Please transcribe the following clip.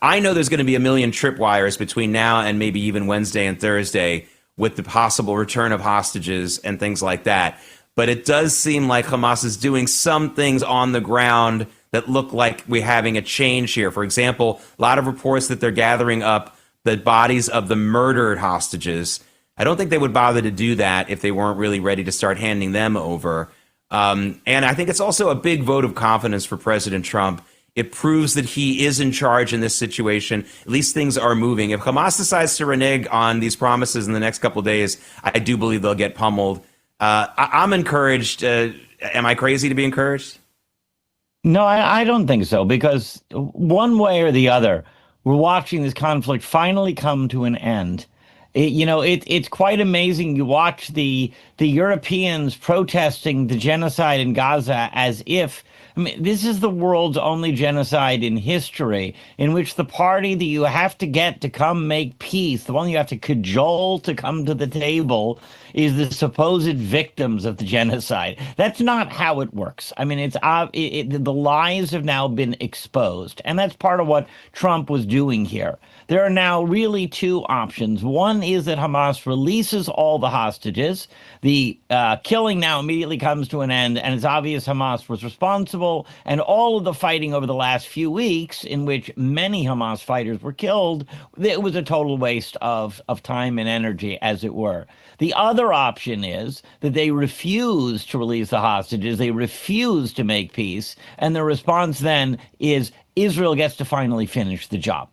I know there's going to be a million tripwires between now and maybe even Wednesday and Thursday with the possible return of hostages and things like that. But it does seem like Hamas is doing some things on the ground that look like we're having a change here. For example, a lot of reports that they're gathering up the bodies of the murdered hostages. I don't think they would bother to do that if they weren't really ready to start handing them over. And I think it's also a big vote of confidence for President Trump. It proves that he is in charge in this situation. At least things are moving. If Hamas decides to renege on these promises in the next couple of days, I do believe they'll get pummeled. I'm encouraged. Am I crazy to be encouraged? No, I don't think so, because one way or the other, we're watching this conflict finally come to an end. It's quite amazing. You watch the Europeans protesting the genocide in Gaza as if, I mean, this is the world's only genocide in history in which the party that you have to get to come make peace, the one you have to cajole to come to the table, is the supposed victims of the genocide. That's not how it works. I mean, the lies have now been exposed, and that's part of what Trump was doing here. There are now really two options. One is that Hamas releases all the hostages. The killing now immediately comes to an end, and it's obvious Hamas was responsible. And all of the fighting over the last few weeks, in which many Hamas fighters were killed, it was a total waste of time and energy, as it were. The other option is that they refuse to release the hostages. They refuse to make peace. And the response then is Israel gets to finally finish the job.